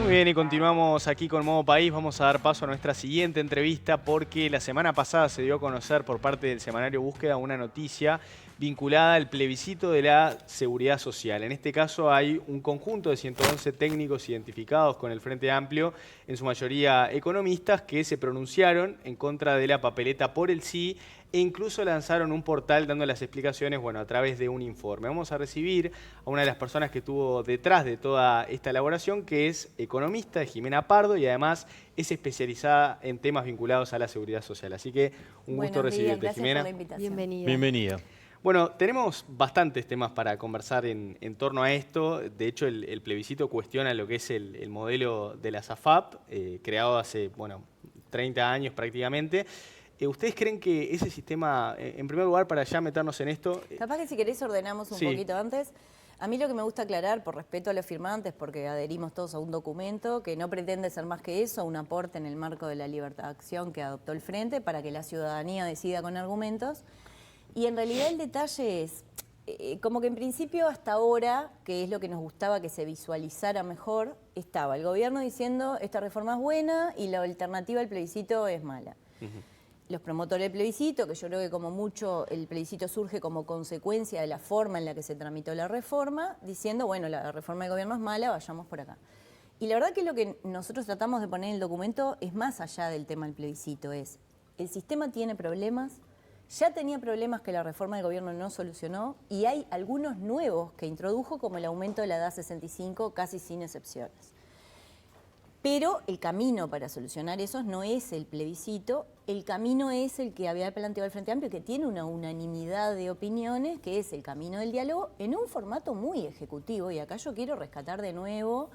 Muy bien, y continuamos aquí con Modo País. Vamos a dar paso a nuestra siguiente entrevista porque la semana pasada se dio a conocer por parte del semanario Búsqueda una noticia vinculada al plebiscito de la seguridad social. En este caso hay un conjunto de 111 técnicos identificados con el Frente Amplio, en su mayoría economistas, que se pronunciaron en contra de la papeleta por el sí e incluso lanzaron un portal dando las explicaciones, bueno, a través de un informe. Vamos a recibir a una de las personas que estuvo detrás de toda esta elaboración, que es economista, Jimena Pardo, y además es especializada en temas vinculados a la seguridad social. Así que un gusto Buenos días, recibirte, gracias Jimena. por la invitación. Bienvenida. Bienvenida. Bueno, tenemos bastantes temas para conversar en torno a esto. De hecho, el plebiscito cuestiona lo que es el modelo de la SAFAP, creado hace, bueno, 30 años prácticamente. ¿Ustedes creen que ese sistema, en primer lugar, para ya meternos en esto... Capaz que si querés ordenamos un Sí. poquito antes. A mí lo que me gusta aclarar, por respeto a los firmantes, porque adherimos todos a un documento que no pretende ser más que eso, un aporte en el marco de la libertad de acción que adoptó el Frente para que la ciudadanía decida con argumentos. Y en realidad el detalle es, como que en principio hasta ahora, que es lo que nos gustaba que se visualizara mejor, estaba el gobierno diciendo esta reforma es buena y la alternativa al plebiscito es mala. Los promotores del plebiscito, que yo creo que como mucho el plebiscito surge como consecuencia de la forma en la que se tramitó la reforma, diciendo, bueno, la reforma del gobierno es mala, vayamos por acá. Y la verdad que lo que nosotros tratamos de poner en el documento es más allá del tema del plebiscito, es el sistema tiene problemas, ya tenía problemas que la reforma del gobierno no solucionó y hay algunos nuevos que introdujo, como el aumento de la edad 65, casi sin excepciones. Pero el camino para solucionar eso no es el plebiscito, el camino es el que había planteado el Frente Amplio, que tiene una unanimidad de opiniones, que es el camino del diálogo, en un formato muy ejecutivo. Y acá yo quiero rescatar de nuevo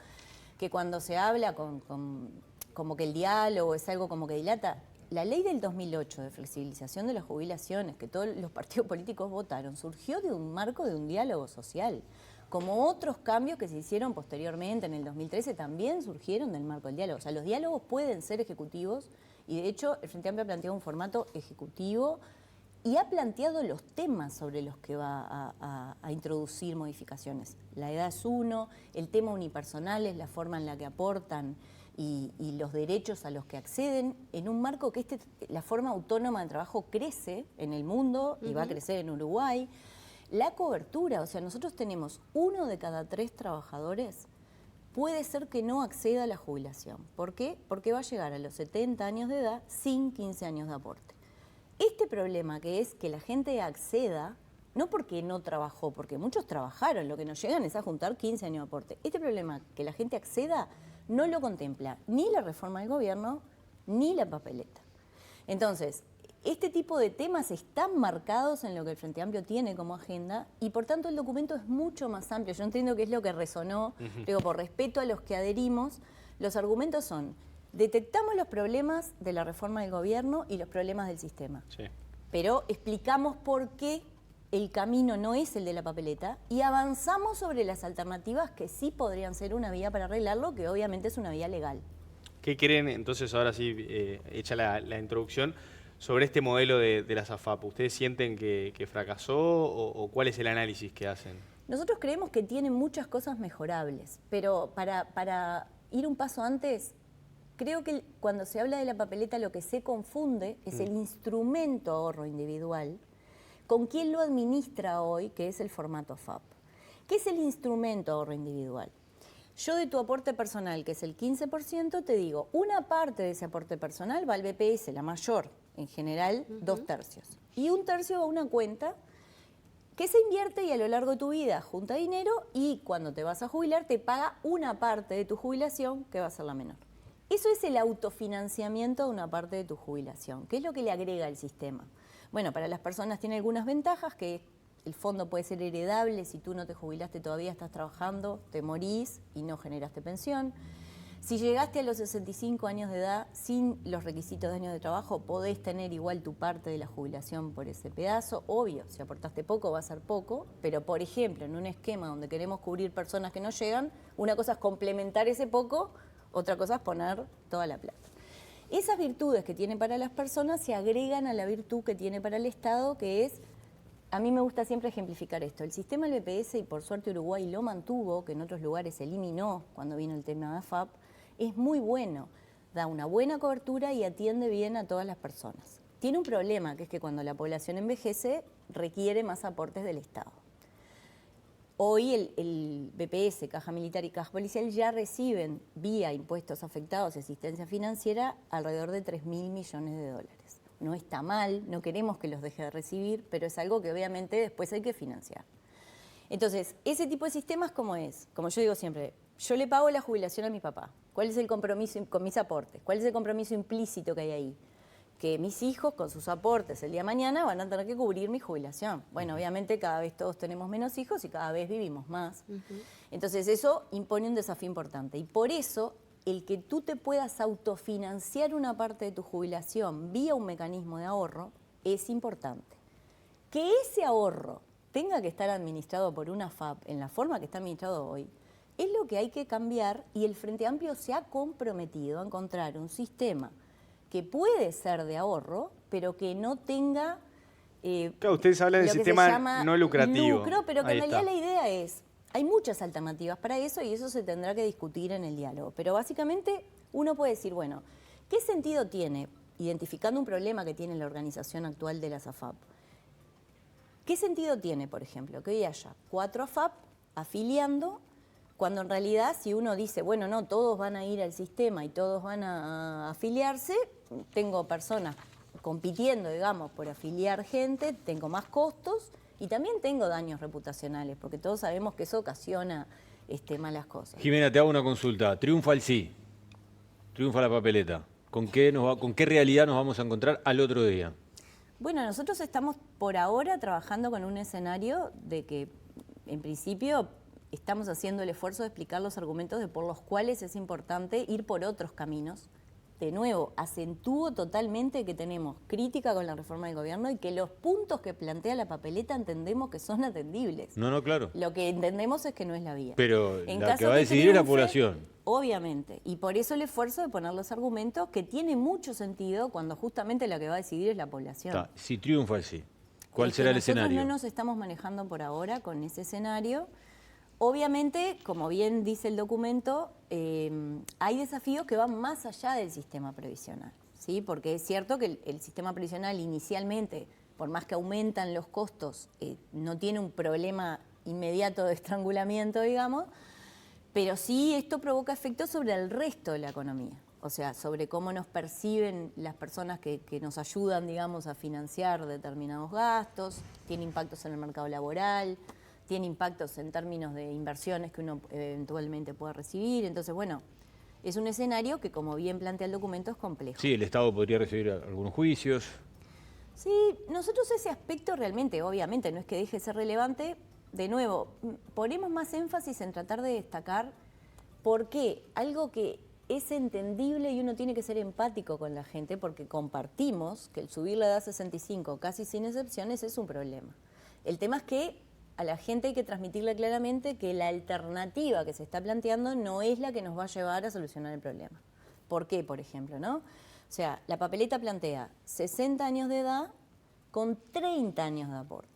que cuando se habla como que el diálogo es algo como que dilata, la ley del 2008 de flexibilización de las jubilaciones, que todos los partidos políticos votaron, surgió de un marco de un diálogo social. Como otros cambios que se hicieron posteriormente en el 2013 también surgieron del marco del diálogo. O sea, los diálogos pueden ser ejecutivos y de hecho el Frente Amplio ha planteado un formato ejecutivo y ha planteado los temas sobre los que va a introducir modificaciones. La edad es uno, el tema unipersonal es la forma en la que aportan y los derechos a los que acceden en un marco que la forma autónoma de trabajo crece en el mundo y va a crecer en Uruguay. La cobertura, o sea, nosotros tenemos 1 de cada 3 trabajadores puede ser que no acceda a la jubilación. ¿Por qué? Porque va a llegar a los 70 años de edad sin 15 años de aporte. Este problema que es que la gente acceda, no porque no trabajó, porque muchos trabajaron, lo que nos llegan es a juntar 15 años de aporte. Este problema que la gente acceda no lo contempla ni la reforma del gobierno ni la papeleta. Entonces, este tipo de temas están marcados en lo que el Frente Amplio tiene como agenda y por tanto el documento es mucho más amplio. Yo entiendo que es lo que resonó, digo, por respeto a los que adherimos, los argumentos son, detectamos los problemas de la reforma del gobierno y los problemas del sistema, Sí. pero explicamos por qué el camino no es el de la papeleta y avanzamos sobre las alternativas que sí podrían ser una vía para arreglarlo, que obviamente es una vía legal. ¿Qué creen, entonces, ahora sí, hecha la introducción, sobre este modelo de la SAFAP? ¿Ustedes sienten que fracasó o cuál es el análisis que hacen? Nosotros creemos que tiene muchas cosas mejorables, pero para ir un paso antes, creo que cuando se habla de la papeleta lo que se confunde es el instrumento ahorro individual con quién lo administra hoy, que es el formato FAP. ¿Qué es el instrumento ahorro individual? Yo de tu aporte personal, que es el 15%, te digo, una parte de ese aporte personal va al BPS, la mayor, en general 2/3. Y 1/3 va a una cuenta que se invierte y a lo largo de tu vida junta dinero y cuando te vas a jubilar te paga una parte de tu jubilación que va a ser la menor. Eso es el autofinanciamiento de una parte de tu jubilación. ¿Qué es lo que le agrega el sistema? Bueno, para las personas tiene algunas ventajas, que el fondo puede ser heredable, si tú no te jubilaste todavía, estás trabajando, te morís y no generaste pensión. Si llegaste a los 65 años de edad sin los requisitos de años de trabajo, podés tener igual tu parte de la jubilación por ese pedazo. Obvio, si aportaste poco va a ser poco, pero por ejemplo, en un esquema donde queremos cubrir personas que no llegan, una cosa es complementar ese poco, otra cosa es poner toda la plata. Esas virtudes que tiene para las personas se agregan a la virtud que tiene para el Estado, que es, a mí me gusta siempre ejemplificar esto, el sistema del BPS, y por suerte Uruguay lo mantuvo, que en otros lugares se eliminó cuando vino el tema de AFAP, es muy bueno, da una buena cobertura y atiende bien a todas las personas. Tiene un problema, que es que cuando la población envejece, requiere más aportes del Estado. Hoy el BPS, Caja Militar y Caja Policial ya reciben vía impuestos afectados y asistencia financiera alrededor de 3.000 millones de dólares. No está mal, no queremos que los deje de recibir, pero es algo que obviamente después hay que financiar. Entonces, ese tipo de sistemas, ¿cómo es? Como yo digo siempre, yo le pago la jubilación a mi papá. ¿Cuál es el compromiso con mis aportes? ¿Cuál es el compromiso implícito que hay ahí? Que mis hijos, con sus aportes el día de mañana, van a tener que cubrir mi jubilación. Bueno, obviamente cada vez todos tenemos menos hijos y cada vez vivimos más. Entonces eso impone un desafío importante. Y por eso, el que tú te puedas autofinanciar una parte de tu jubilación vía un mecanismo de ahorro es importante. Que ese ahorro tenga que estar administrado por una AFAP en la forma que está administrado hoy, es lo que hay que cambiar, y el Frente Amplio se ha comprometido a encontrar un sistema que puede ser de ahorro, pero que no tenga claro, ustedes hablan del sistema no lucrativo. Lucro, pero que Ahí en realidad está. la idea es, hay muchas alternativas para eso y eso se tendrá que discutir en el diálogo. Pero básicamente uno puede decir, bueno, ¿qué sentido tiene, identificando un problema que tiene la organización actual de las AFAP? ¿Qué sentido tiene, por ejemplo, que hoy haya 4 AFAP afiliando, cuando en realidad si uno dice, bueno, no, todos van a ir al sistema y todos van a afiliarse, tengo personas compitiendo, digamos, por afiliar gente, tengo más costos y también tengo daños reputacionales, porque todos sabemos que eso ocasiona malas cosas. Jimena, te hago una consulta. Triunfa el sí, triunfa la papeleta. ¿Con qué realidad nos vamos a encontrar al otro día? Bueno, nosotros estamos por ahora trabajando con un escenario de que, en principio, estamos haciendo el esfuerzo de explicar los argumentos de por los cuales es importante ir por otros caminos. De nuevo, acentúo totalmente que tenemos crítica con la reforma del gobierno y que los puntos que plantea la papeleta entendemos que son atendibles. No, claro. Lo que entendemos es que no es la vía. Pero En la caso que va a decidir es la población. Obviamente, y por eso el esfuerzo de poner los argumentos, que tiene mucho sentido cuando justamente la que va a decidir es la población. Si triunfa el sí, ¿cuál Es será que el escenario? Nosotros no nos estamos manejando por ahora con ese escenario. Obviamente, como bien dice el documento, hay desafíos que van más allá del sistema previsional, ¿sí? Porque es cierto que el sistema previsional inicialmente, por más que aumentan los costos, no tiene un problema inmediato de estrangulamiento, digamos, pero sí esto provoca efectos sobre el resto de la economía, o sea, sobre cómo nos perciben las personas que nos ayudan, digamos, a financiar determinados gastos, tiene impactos en el mercado laboral, tiene impactos en términos de inversiones que uno eventualmente pueda recibir. Entonces, bueno, es un escenario que, como bien plantea el documento, es complejo. Sí, el Estado podría recibir algunos juicios. Sí, nosotros ese aspecto realmente, obviamente, no es que deje de ser relevante. De nuevo, ponemos más énfasis en tratar de destacar por qué algo que es entendible y uno tiene que ser empático con la gente, porque compartimos que el subir la edad a 65 casi sin excepciones es un problema. El tema es que a la gente hay que transmitirle claramente que la alternativa que se está planteando no es la que nos va a llevar a solucionar el problema. ¿Por qué, por ejemplo, no? O sea, la papeleta plantea 60 años de edad con 30 años de aporte.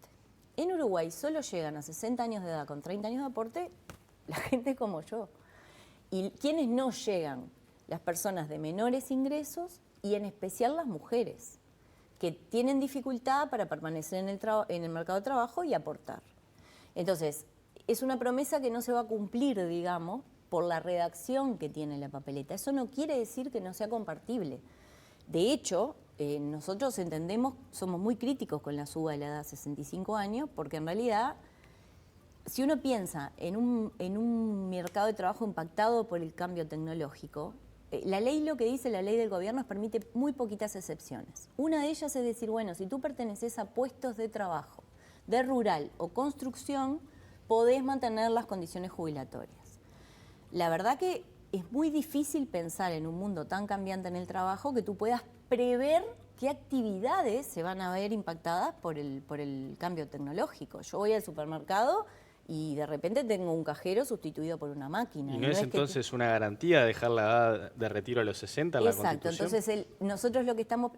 En Uruguay solo llegan a 60 años de edad con 30 años de aporte la gente como yo. ¿Y quiénes no llegan? Las personas de menores ingresos y en especial las mujeres, que tienen dificultad para permanecer en el mercado de trabajo y aportar. Entonces, es una promesa que no se va a cumplir, digamos, por la redacción que tiene la papeleta. Eso no quiere decir que no sea compartible. De hecho, nosotros entendemos, somos muy críticos con la suba de la edad a 65 años, porque en realidad, si uno piensa en un mercado de trabajo impactado por el cambio tecnológico, la ley, lo que dice la ley del gobierno, es permite muy poquitas excepciones. Una de ellas es decir, bueno, si tú perteneces a puestos de trabajo de rural o construcción, podés mantener las condiciones jubilatorias. La verdad que es muy difícil pensar en un mundo tan cambiante en el trabajo que tú puedas prever qué actividades se van a ver impactadas por el cambio tecnológico. Yo voy al supermercado y de repente tengo un cajero sustituido por una máquina. ¿Y no es entonces una garantía dejar la edad de retiro a los 60 en la Constitución? Exacto, entonces nosotros lo que estamos...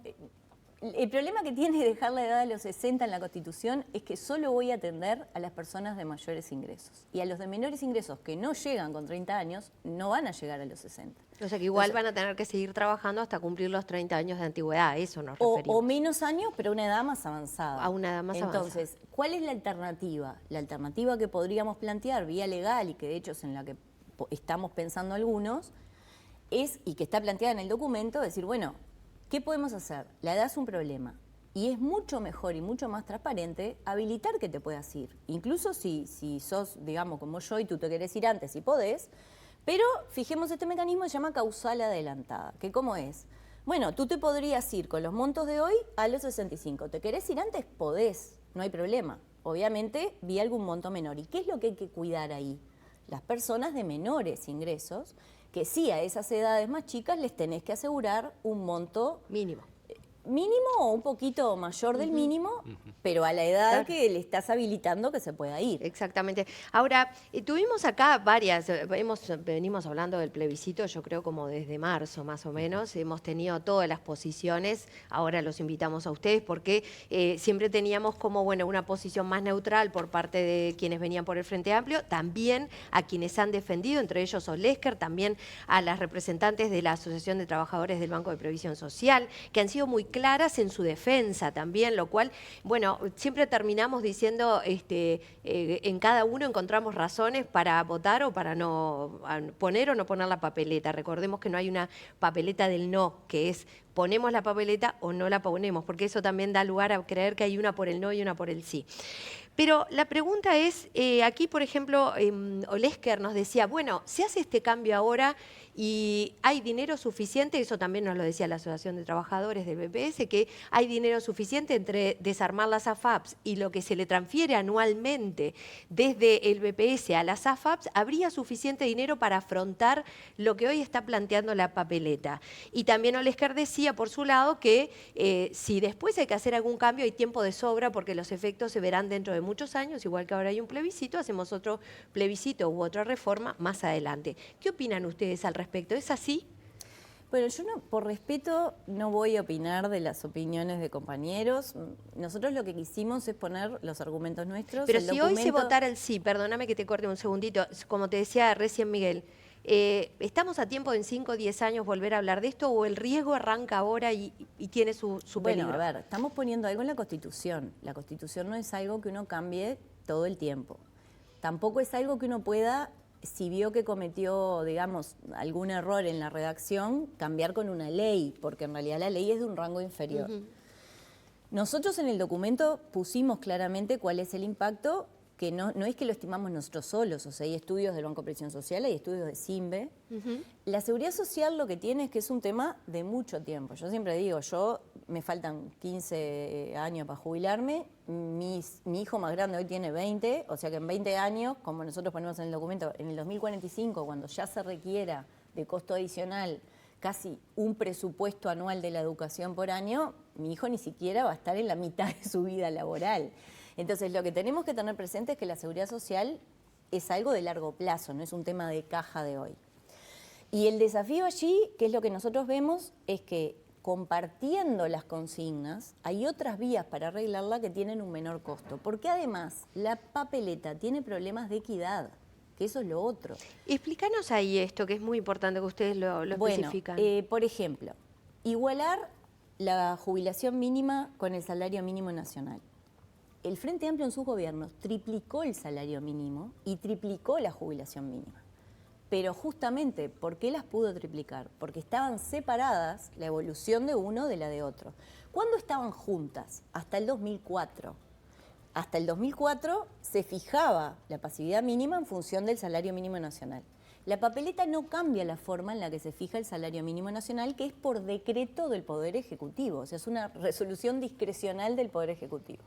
El problema que tiene dejar la edad a los 60 en la Constitución es que solo voy a atender a las personas de mayores ingresos. Y a los de menores ingresos que no llegan con 30 años, no van a llegar a los 60. O sea que igual van a tener que seguir trabajando hasta cumplir los 30 años de antigüedad, a eso nos referimos. O menos años, pero a una edad más avanzada. A una edad más avanzada. Entonces, ¿cuál es la alternativa? La alternativa que podríamos plantear vía legal y que de hecho es en la que estamos pensando algunos, es, y que está planteada en el documento, decir, bueno, ¿qué podemos hacer? La edad es un problema y es mucho mejor y mucho más transparente habilitar que te puedas ir. Incluso si sos, digamos, como yo y tú te querés ir antes y podés, pero fijemos este mecanismo que se llama causal adelantada, que ¿cómo es? Bueno, tú te podrías ir con los montos de hoy a los 65. ¿Te querés ir antes? Podés, no hay problema. Obviamente, vi algún monto menor. ¿Y qué es lo que hay que cuidar ahí? Las personas de menores ingresos, que sí, a esas edades más chicas les tenés que asegurar un monto Mínimo. mínimo o un poquito mayor del mínimo, pero a la edad Claro. que le estás habilitando que se pueda ir. Exactamente. Ahora, tuvimos acá varias, venimos hablando del plebiscito, yo creo como desde marzo más o menos, hemos tenido todas las posiciones, ahora los invitamos a ustedes porque siempre teníamos como, bueno, una posición más neutral por parte de quienes venían por el Frente Amplio, también a quienes han defendido, entre ellos Olesker, también a las representantes de la Asociación de Trabajadores del Banco de Previsión Social, que han sido muy claras en su defensa también, lo cual, bueno, siempre terminamos diciendo, en cada uno encontramos razones para votar o para no poner o no poner la papeleta. Recordemos que no hay una papeleta del no, que es ponemos la papeleta o no la ponemos, porque eso también da lugar a creer que hay una por el no y una por el sí. Pero la pregunta es, aquí por ejemplo, Olesker nos decía, bueno, se hace este cambio ahora y hay dinero suficiente, eso también nos lo decía la Asociación de Trabajadores del BPS, que hay dinero suficiente entre desarmar las AFAPs y lo que se le transfiere anualmente desde el BPS a las AFAPs, habría suficiente dinero para afrontar lo que hoy está planteando la papeleta. Y también Olesker decía, por su lado, que si después hay que hacer algún cambio, hay tiempo de sobra porque los efectos se verán dentro de muchos años, igual que ahora hay un plebiscito, hacemos otro plebiscito u otra reforma más adelante. ¿Qué opinan ustedes al respecto? ¿Es así? Bueno, yo no, por respeto no voy a opinar de las opiniones de compañeros. Nosotros lo que quisimos es poner los argumentos nuestros. Pero el si hoy se documento- votara el sí, perdóname que te corte un segundito, como te decía recién Miguel, ¿estamos a tiempo de en 5 o 10 años volver a hablar de esto o el riesgo arranca ahora y tiene su Bueno, peligro? a ver, estamos poniendo algo en la Constitución. La Constitución no es algo que uno cambie todo el tiempo. Tampoco es algo que uno pueda, si vio que cometió, digamos, algún error en la redacción, cambiar con una ley, porque en realidad la ley es de un rango inferior. Nosotros en el documento pusimos claramente cuál es el impacto, que no es que lo estimamos nosotros solos, o sea, hay estudios del Banco de Previsión Social, hay estudios de CIMBE. La seguridad social lo que tiene es que es un tema de mucho tiempo. Yo siempre digo, me faltan 15 años para jubilarme, mi hijo más grande hoy tiene 20, o sea que en 20 años, como nosotros ponemos en el documento, en el 2045, cuando ya se requiera de costo adicional casi un presupuesto anual de la educación por año, mi hijo ni siquiera va a estar en la mitad de su vida laboral. Entonces, lo que tenemos que tener presente es que la seguridad social es algo de largo plazo, no es un tema de caja de hoy. Y el desafío allí, que es lo que nosotros vemos, es que compartiendo las consignas, hay otras vías para arreglarla que tienen un menor costo. Porque además, la papeleta tiene problemas de equidad, que eso es lo otro. Explícanos ahí esto, que es muy importante que ustedes lo especifican. Por ejemplo, igualar la jubilación mínima con el salario mínimo nacional. El Frente Amplio en sus gobiernos triplicó el salario mínimo y triplicó la jubilación mínima. Pero justamente, ¿por qué las pudo triplicar? Porque estaban separadas la evolución de uno de la de otro. ¿Cuándo estaban juntas? Hasta el 2004. Hasta el 2004 se fijaba la pasividad mínima en función del salario mínimo nacional. La papeleta no cambia la forma en la que se fija el salario mínimo nacional, que es por decreto del Poder Ejecutivo, o sea, es una resolución discrecional del Poder Ejecutivo.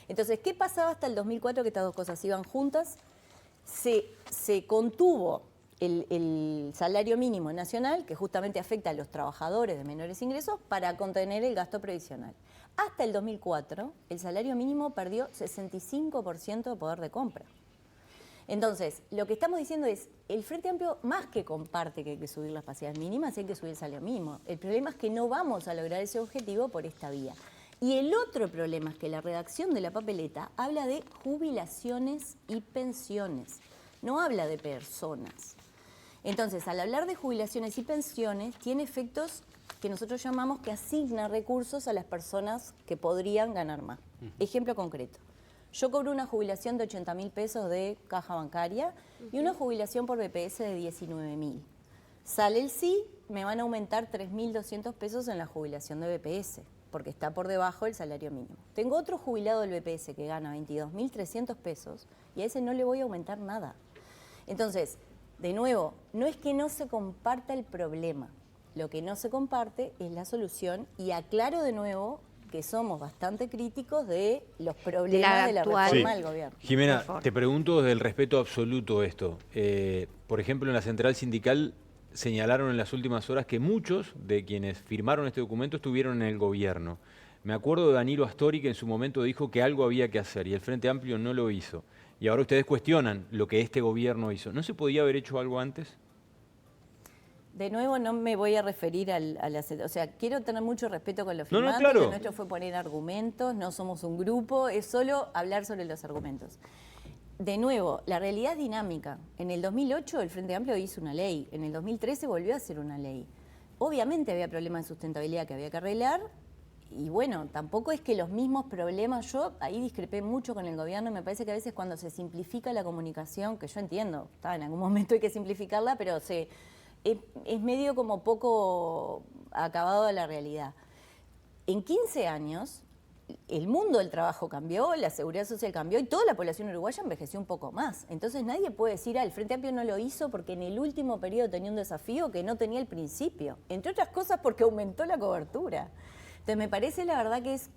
Entonces, ¿qué pasaba hasta el 2004 que estas dos cosas iban juntas? Se contuvo el salario mínimo nacional, que justamente afecta a los trabajadores de menores ingresos, para contener el gasto previsional. Hasta el 2004, el salario mínimo perdió 65% de poder de compra. Entonces, lo que estamos diciendo es, el Frente Amplio más que comparte que hay que subir las pasidades mínimas, hay que subir el salario mínimo. El problema es que no vamos a lograr ese objetivo por esta vía. Y el otro problema es que la redacción de la papeleta habla de jubilaciones y pensiones, no habla de personas. Entonces, al hablar de jubilaciones y pensiones, tiene efectos que nosotros llamamos que asigna recursos a las personas que podrían ganar más. Ejemplo concreto. Yo cobro una jubilación de 80.000 pesos de caja bancaria y una jubilación por BPS de 19.000. Sale el sí, me van a aumentar 3.200 pesos en la jubilación de BPS, porque está por debajo del salario mínimo. Tengo otro jubilado del BPS que gana 22.300 pesos y a ese no le voy a aumentar nada. Entonces, de nuevo, no es que no se comparta el problema, lo que no se comparte es la solución y aclaro de nuevo que somos bastante críticos de los problemas de la reforma del gobierno. Jimena, te pregunto desde el respeto absoluto esto. Por ejemplo, en la central sindical señalaron en las últimas horas que muchos de quienes firmaron este documento estuvieron en el gobierno. Me acuerdo de Danilo Astori, que en su momento dijo que algo había que hacer y el Frente Amplio no lo hizo. Y ahora ustedes cuestionan lo que este gobierno hizo. ¿No se podía haber hecho algo antes? De nuevo, no me voy a referir a la... O sea, quiero tener mucho respeto con los firmantes, claro. Lo nuestro fue poner argumentos, no somos un grupo, es solo hablar sobre los argumentos. De nuevo, la realidad es dinámica. En el 2008 el Frente Amplio hizo una ley, en el 2013 volvió a hacer una ley. Obviamente había problemas de sustentabilidad que había que arreglar, y bueno, tampoco es que los mismos problemas, yo ahí discrepé mucho con el gobierno, me parece que a veces cuando se simplifica la comunicación, que yo entiendo, en algún momento hay que simplificarla, pero es medio como poco acabado de la realidad. En 15 años, el mundo del trabajo cambió, la seguridad social cambió y toda la población uruguaya envejeció un poco más. Entonces nadie puede decir, el Frente Amplio no lo hizo porque en el último periodo tenía un desafío que no tenía al principio. Entre otras cosas porque aumentó la cobertura. Entonces me parece la verdad que es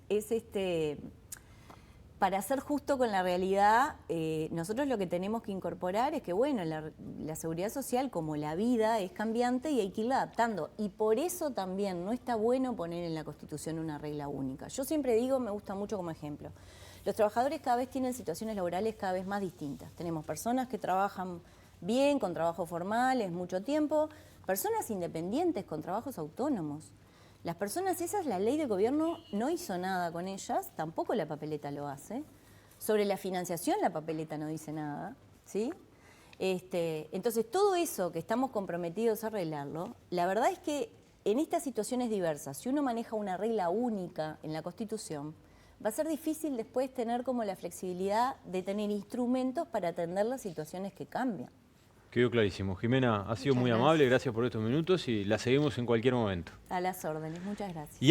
para ser justo con la realidad, nosotros lo que tenemos que incorporar es que, bueno, la seguridad social, como la vida, es cambiante y hay que irla adaptando. Y por eso también no está bueno poner en la Constitución una regla única. Yo siempre digo, me gusta mucho como ejemplo, los trabajadores cada vez tienen situaciones laborales cada vez más distintas. Tenemos personas que trabajan bien, con trabajos formales, mucho tiempo, personas independientes con trabajos autónomos. Las personas esas, la ley de gobierno no hizo nada con ellas, tampoco la papeleta lo hace. Sobre la financiación la papeleta no dice nada, ¿sí? Entonces, todo eso que estamos comprometidos a arreglarlo, la verdad es que en estas situaciones diversas, si uno maneja una regla única en la Constitución, va a ser difícil después tener como la flexibilidad de tener instrumentos para atender las situaciones que cambian. Quedó clarísimo. Jimena, ha sido muy amable, gracias por estos minutos y la seguimos en cualquier momento. A las órdenes, muchas gracias.